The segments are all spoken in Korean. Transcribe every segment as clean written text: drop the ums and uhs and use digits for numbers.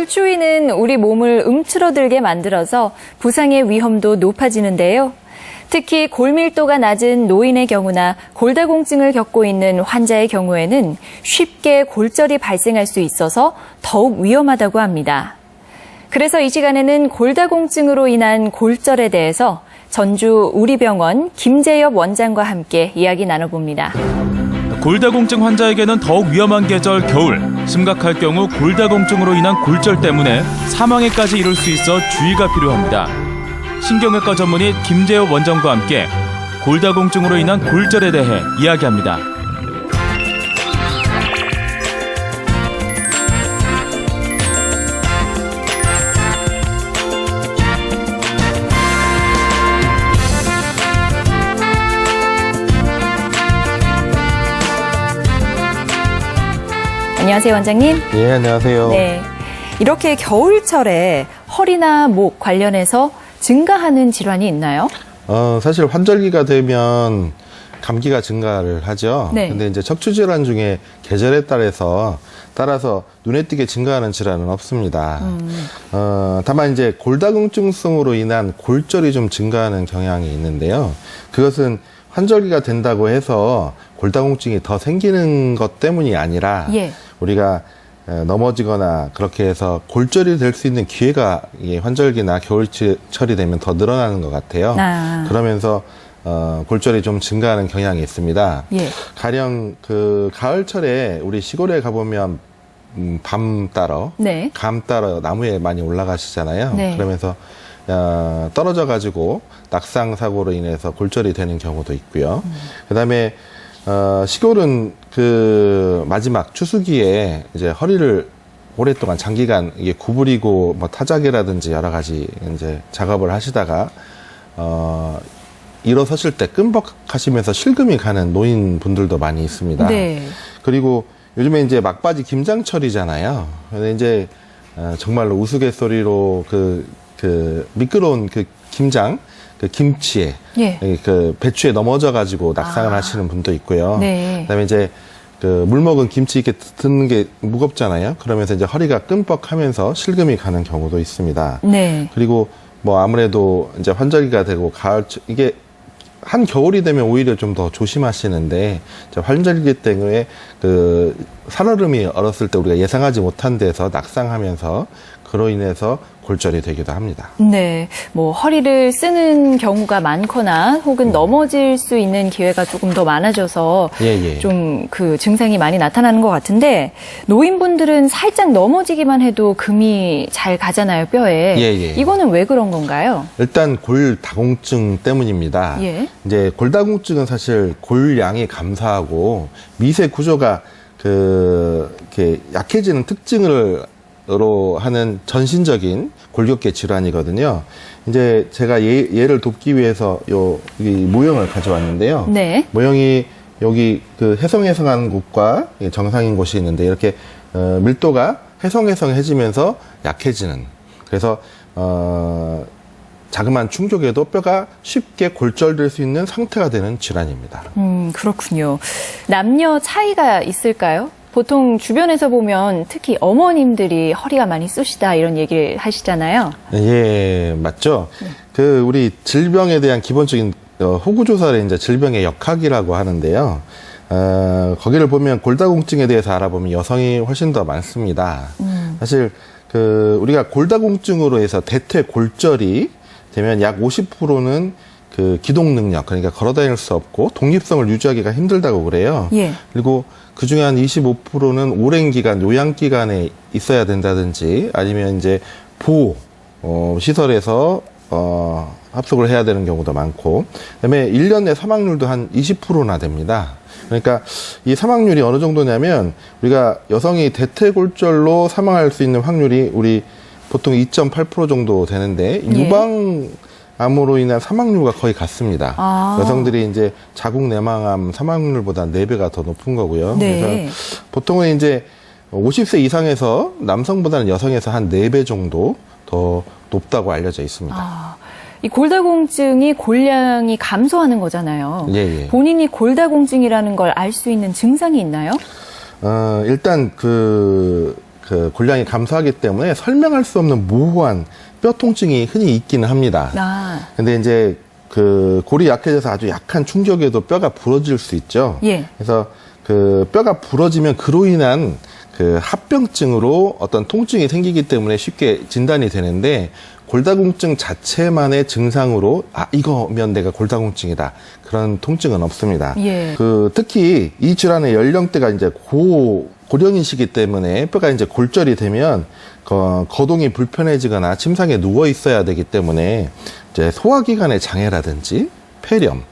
겨울 추위는 우리 몸을 움츠러들게 만들어서 부상의 위험도 높아지는데요. 특히 골밀도가 낮은 노인의 경우나 골다공증을 겪고 있는 환자의 경우에는 쉽게 골절이 발생할 수 있어서 더욱 위험하다고 합니다. 그래서 이 시간에는 골다공증으로 인한 골절에 대해서 전주 우리병원 김재엽 원장과 함께 이야기 나눠봅니다. 골다공증 환자에게는 더욱 위험한 계절 겨울. 심각할 경우 골다공증으로 인한 골절 때문에 사망에까지 이를 수 있어 주의가 필요합니다. 신경외과 전문의 김재엽 원장과 함께 골다공증으로 인한 골절에 대해 이야기합니다. 안녕하세요, 원장님. 예, 안녕하세요. 네, 이렇게 겨울철에 허리나 목 관련해서 증가하는 질환이 있나요? 사실 환절기가 되면 감기가 증가를 하죠. 네. 근데 이제 척추 질환 중에 계절에 따라서 눈에 띄게 증가하는 질환은 없습니다. 다만 이제 골다공증성으로 인한 골절이 좀 증가하는 경향이 있는데요. 그것은 환절기가 된다고 해서 골다공증이 더 생기는 것 때문이 아니라 우리가 넘어지거나 그렇게 해서 골절이 될 수 있는 기회가 환절기나 겨울철이 되면 더 늘어나는 것 같아요. 그러면서 골절이 좀 증가하는 경향이 있습니다. 가령 그 가을철에 우리 시골에 가보면 밤 따러, 감 따러 나무에 많이 올라가시잖아요. 그러면서 떨어져 가지고 낙상 사고로 인해서 골절이 되는 경우도 있고요. 그다음에 시골은 그 마지막 추수기에 이제 허리를 오랫동안 장기간 이게 구부리고 뭐 타작이라든지 여러 가지 이제 작업을 하시다가 일어서실 때 끔벅하시면서 실금이 가는 노인분들도 많이 있습니다. 그리고 요즘에 이제 막바지 김장철이잖아요. 근데 이제 정말로 우스갯소리로 그 미끄러운 그 김장, 그 김치에, 그 배추에 넘어져 가지고 낙상을 하시는 분도 있고요. 그다음에 이제 그 물 먹은 김치 이렇게 드는 게 무겁잖아요. 그러면서 이제 허리가 끔뻑하면서 실금이 가는 경우도 있습니다. 그리고 뭐 아무래도 이제 환절기가 되고 가을 이게 한겨울이 되면 오히려 좀 더 조심하시는데 환절기 때문에 그 살얼음이 얼었을 때 우리가 예상하지 못한 데서 낙상하면서 그로 인해서 골절이 되기도 합니다. 네, 뭐 허리를 쓰는 경우가 많거나 혹은 넘어질 수 있는 기회가 조금 더 많아져서 좀 그 증상이 많이 나타나는 것 같은데 노인분들은 살짝 넘어지기만 해도 금이 잘 가잖아요, 뼈에. 이거는 왜 그런 건가요? 일단 골다공증 때문입니다. 이제 골다공증은 사실 골양이 감소하고 미세 구조가 이렇게 약해지는 특징으로 하는 전신적인 골격계 질환이거든요. 이제 제가 예를 돕기 위해서 이 모형을 가져왔는데요. 모형이 여기 그 해성해성한 곳과 정상인 곳이 있는데 이렇게 밀도가 해성해성해지면서 약해지는. 그래서 자그마한 충격에도 뼈가 쉽게 골절될 수 있는 상태가 되는 질환입니다. 그렇군요. 남녀 차이가 있을까요? 보통 주변에서 보면 특히 어머님들이 허리가 많이 쑤시다 이런 얘기를 하시잖아요. 예, 맞죠. 그 우리 질병에 대한 기본적인 호구 조사를 이제 질병의 역학이라고 하는데요. 거기를 보면 골다공증에 대해서 알아보면 여성이 훨씬 더 많습니다. 사실 그 우리가 골다공증으로 해서 대퇴 골절이 되면 약 50%는 그 기동 능력, 그러니까 걸어 다닐 수 없고 독립성을 유지하기가 힘들다고 그래요. 그리고 그 중에 한 25%는 오랜 기간, 요양 기간에 있어야 된다든지 아니면 이제 보호 시설에서 합숙을 해야 되는 경우도 많고, 그다음에 1년 내 사망률도 한 20%나 됩니다. 그러니까 이 사망률이 어느 정도냐면 우리가 여성이 대퇴골절로 사망할 수 있는 확률이 우리 보통 2.8% 정도 되는데 유방암으로 인한 사망률과 거의 같습니다. 여성들이 이제 자궁 내막암 사망률보다 4배가 더 높은 거고요. 그래서 보통은 이제 50세 이상에서 남성보다는 여성에서 한 4배 정도 더 높다고 알려져 있습니다. 이 골다공증이 골량이 감소하는 거잖아요. 본인이 골다공증이라는 걸 알 수 있는 증상이 있나요? 일단 그 골량이 감소하기 때문에 설명할 수 없는 모호한 뼈 통증이 흔히 있기는 합니다. 아, 근데 이제 그 골이 약해져서 아주 약한 충격에도 뼈가 부러질 수 있죠. 예. 그래서 그 뼈가 부러지면 그로 인한 그 합병증으로 어떤 통증이 생기기 때문에 쉽게 진단이 되는데 골다공증 자체만의 증상으로 이거면 내가 골다공증이다 그런 통증은 없습니다. 예. 그 특히 이 질환의 연령대가 이제 고령이시기 때문에 뼈가 이제 골절이 되면 거동이 불편해지거나 침상에 누워 있어야 되기 때문에 이제 소화기관의 장애라든지 폐렴,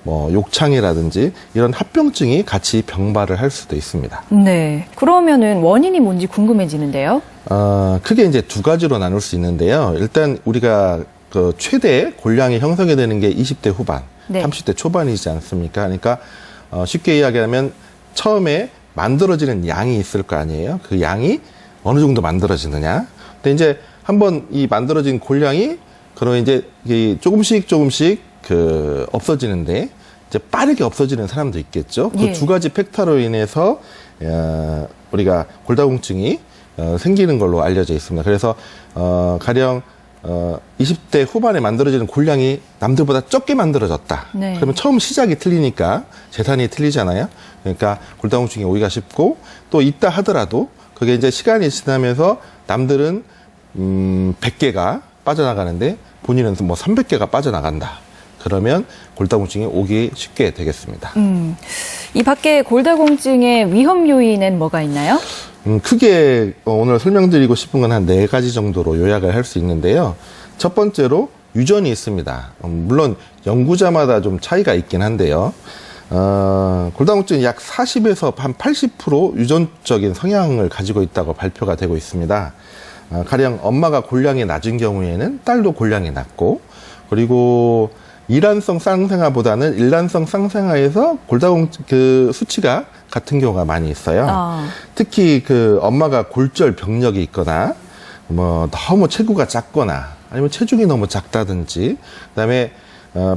뭐 욕창이라든지 이런 합병증이 같이 병발을 할 수도 있습니다. 네. 그러면은 원인이 뭔지 궁금해지는데요. 크게 이제 두 가지로 나눌 수 있는데요. 일단 우리가 그 최대 골량이 형성이 되는 게 20대 후반, 네. 30대 초반이지 않습니까? 그러니까 쉽게 이야기하면 처음에 만들어지는 양이 있을 거 아니에요. 그 양이 어느 정도 만들어지느냐. 근데 이제 한번 이 만들어진 골량이 그러면 이제 조금씩 그 없어지는데 이제 빠르게 없어지는 사람도 있겠죠. 그 예. 두 가지 팩터로 인해서 우리가 골다공증이 생기는 걸로 알려져 있습니다. 그래서 가령 20대 후반에 만들어지는 골량이 남들보다 적게 만들어졌다. 네. 그러면 처음 시작이 틀리니까 재단이 틀리잖아요. 그러니까 골다공증이 오기가 쉽고 또 있다 하더라도 그게 이제 시간이 지나면서 남들은 100개가 빠져나가는데 본인은 뭐 300개가 빠져나간다. 그러면 골다공증이 오기 쉽게 되겠습니다. 이 밖에 골다공증의 위험 요인엔 뭐가 있나요? 크게 오늘 설명드리고 싶은 건 한 4가지 정도로 요약을 할 수 있는데요. 첫 번째로 유전이 있습니다. 물론 연구자마다 좀 차이가 있긴 한데요. 골다공증은 약 40에서 한 80% 유전적인 성향을 가지고 있다고 발표가 되고 있습니다. 가령 엄마가 골량이 낮은 경우에는 딸도 골량이 낮고, 그리고 이란성 쌍생아보다는 일란성 쌍생아에서 골다공증 그 수치가 같은 경우가 많이 있어요. 특히 그 엄마가 골절 병력이 있거나 뭐 너무 체구가 작거나 아니면 체중이 너무 작다든지, 그다음에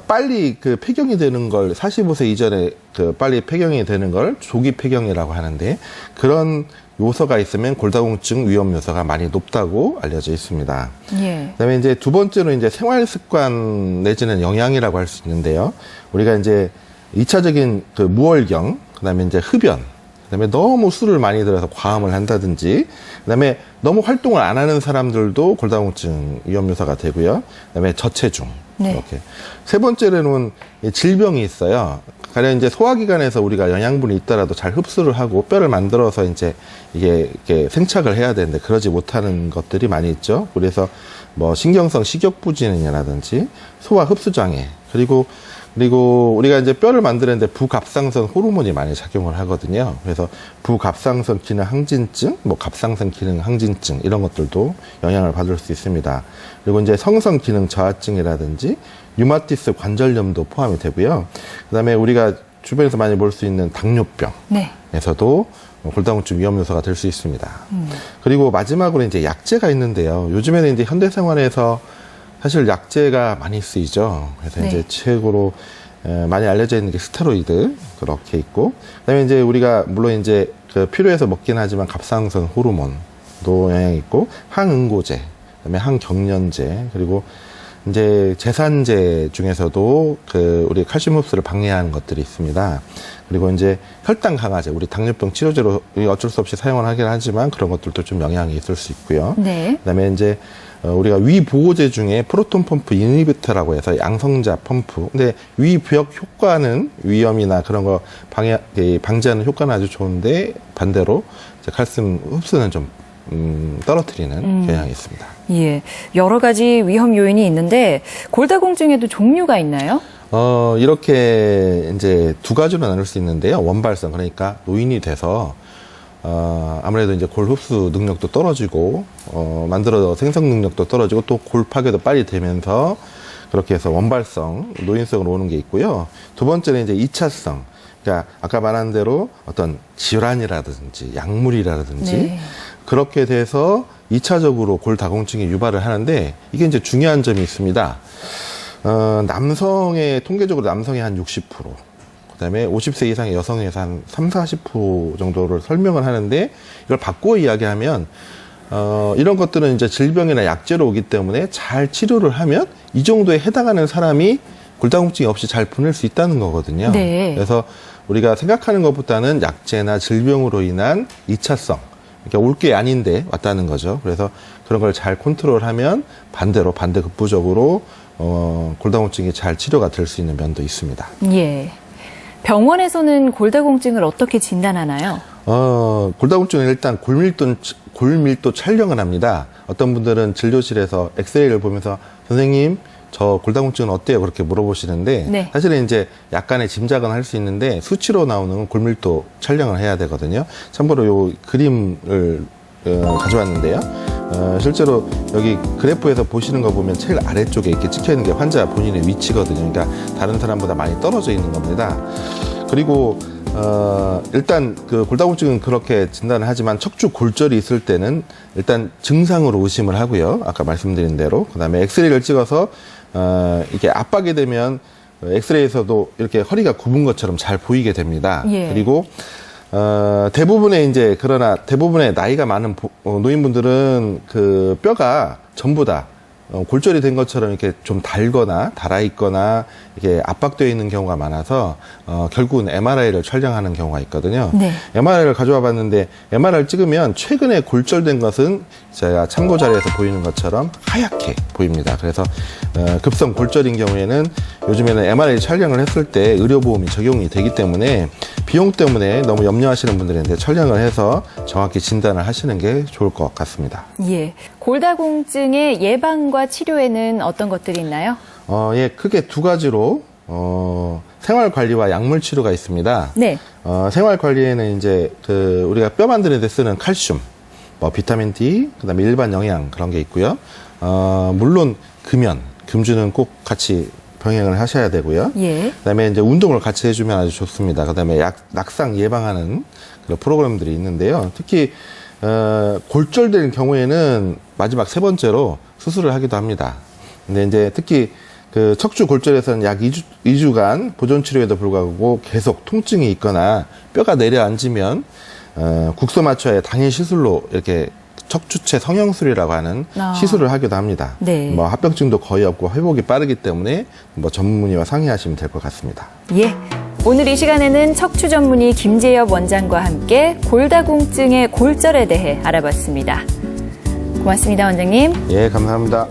빨리 그 폐경이 되는 걸 45세 이전에 그 빨리 폐경이 되는 걸 조기 폐경이라고 하는데, 그런 요소가 있으면 골다공증 위험 요소가 많이 높다고 알려져 있습니다. 예. 그다음에 이제 두 번째로 이제 생활 습관 내지는 영양이라고 할 수 있는데요. 우리가 이제 2차적인 그 무월경, 그다음에 이제 흡연, 그다음에 너무 술을 많이 들어서 과음을 한다든지, 그다음에 너무 활동을 안 하는 사람들도 골다공증 위험 요소가 되고요. 그다음에 저체중. 네. 이렇게. 세 번째로는 질병이 있어요. 가령 이제 소화기관에서 우리가 영양분이 있더라도 잘 흡수를 하고 뼈를 만들어서 이제 이게 생착을 해야 되는데 그러지 못하는 것들이 많이 있죠. 그래서 뭐 신경성 식욕부진이라든지 소화 흡수 장애, 그리고 우리가 이제 뼈를 만드는데 부갑상선 호르몬이 많이 작용을 하거든요. 그래서 부갑상선 기능 항진증, 뭐 갑상선 기능 항진증 이런 것들도 영향을 받을 수 있습니다. 그리고 이제 성선 기능 저하증이라든지 류마티스 관절염도 포함이 되고요. 그다음에 우리가 주변에서 많이 볼 수 있는 당뇨병에서도 골다공증 위험 요소가 될 수 있습니다. 그리고 마지막으로 이제 약제가 있는데요. 요즘에는 이제 현대생활에서 사실 약제가 많이 쓰이죠. 그래서 네. 이제 최고로 많이 알려져 있는 게 스테로이드 그렇게 있고, 그다음에 이제 우리가 물론 이제 그 필요해서 먹긴 하지만 갑상선 호르몬도 영향이 있고, 항응고제, 그다음에 항경련제, 그리고 이제 제산제 중에서도 그 우리 칼슘 흡수를 방해하는 것들이 있습니다. 그리고 이제 혈당 강화제, 우리 당뇨병 치료제로 어쩔 수 없이 사용을 하긴 하지만 그런 것들도 좀 영향이 있을 수 있고요. 네. 그다음에 이제 우리가 위 보호제 중에 프로톤 펌프 이니비터라고 해서 양성자 펌프. 근데 위 부역 효과는 위염이나 그런 거 방지하는 효과는 아주 좋은데 반대로 이제 칼슘 흡수는 좀 떨어뜨리는 경향이 있습니다. 예. 여러 가지 위험 요인이 있는데 골다공증에도 종류가 있나요? 이렇게 이제 두 가지로 나눌 수 있는데요. 원발성, 그러니까 노인이 돼서 아무래도 이제 골 흡수 능력도 떨어지고, 만들어 생성 능력도 떨어지고, 또 골 파괴도 빨리 되면서 그렇게 해서 원발성, 노인성으로 오는 게 있고요. 두 번째는 이제 2차성. 그러니까 아까 말한 대로 어떤 질환이라든지 약물이라든지 네. 그렇게 돼서 2차적으로 골다공증이 유발을 하는데, 이게 이제 중요한 점이 있습니다. 통계적으로 남성의 한 60%, 그다음에 50세 이상의 여성에서 한 30-40% 정도를 설명을 하는데 이걸 바꾸어 이야기하면 이런 것들은 이제 질병이나 약제로 오기 때문에 잘 치료를 하면 이 정도에 해당하는 사람이 골다공증이 없이 잘 보낼 수 있다는 거거든요. 네. 그래서 우리가 생각하는 것보다는 약제나 질병으로 인한 2차성, 그러니까 올 게 아닌데 왔다는 거죠. 그래서 그런 걸 잘 컨트롤하면 반대로 반대급부적으로 골다공증이 잘 치료가 될 수 있는 면도 있습니다. 예. 병원에서는 골다공증을 어떻게 진단하나요? 골다공증은 일단 골밀도 촬영을 합니다. 어떤 분들은 진료실에서 엑스레이를 보면서 선생님, 저 골다공증은 어때요? 그렇게 물어보시는데 네. 사실은 이제 약간의 짐작은 할 수 있는데 수치로 나오는 골밀도 촬영을 해야 되거든요. 참고로 요 그림을 가져왔는데요. 실제로 여기 그래프에서 보시는 거 보면 제일 아래쪽에 이렇게 찍혀 있는 게 환자 본인의 위치거든요. 그러니까 다른 사람보다 많이 떨어져 있는 겁니다. 그리고 일단 그 골다공증은 그렇게 진단을 하지만 척추 골절이 있을 때는 일단 증상으로 의심을 하고요. 아까 말씀드린 대로 그다음에 엑스레이를 찍어서 이게 압박이 되면 엑스레이에서도 이렇게 허리가 굽은 것처럼 잘 보이게 됩니다. 예. 그리고 그러나 대부분의 나이가 많은 노인분들은 그 뼈가 전부 다 골절이 된 것처럼 이렇게 좀 달아있거나 이게 압박되어 있는 경우가 많아서 결국은 MRI를 촬영하는 경우가 있거든요. 네. MRI를 가져와 봤는데 MRI를 찍으면 최근에 골절된 것은 제가 참고 자료에서 보이는 것처럼 하얗게 보입니다. 그래서 급성 골절인 경우에는 요즘에는 MRI 촬영을 했을 때 의료보험이 적용이 되기 때문에 비용 때문에 너무 염려하시는 분들인데 촬영을 해서 정확히 진단을 하시는 게 좋을 것 같습니다. 예. 골다공증의 예방과 치료에는 어떤 것들이 있나요? 예, 크게 두 가지로 생활 관리와 약물 치료가 있습니다. 네. 생활 관리에는 이제 우리가 뼈 만드는 데 쓰는 칼슘, 비타민 D, 그다음에 일반 영양 그런 게 있고요. 물론 금주는 꼭 같이 병행을 하셔야 되고요. 예. 그다음에 이제 운동을 같이 해주면 아주 좋습니다. 그다음에 낙상 예방하는 그런 프로그램들이 있는데요. 특히 골절된 경우에는 마지막 세 번째로 수술을 하기도 합니다. 근데 이제 특히 그 척추 골절에서는 약 2주간 보존 치료에도 불구하고 계속 통증이 있거나 뼈가 내려앉으면 국소 마취에 당일 시술로 이렇게 척추체 성형술이라고 하는 시술을 하기도 합니다. 네. 합병증도 거의 없고 회복이 빠르기 때문에 전문의와 상의하시면 될 것 같습니다. 예. 오늘 이 시간에는 척추 전문의 김재엽 원장과 함께 골다공증의 골절에 대해 알아봤습니다. 고맙습니다, 원장님. 예, 감사합니다.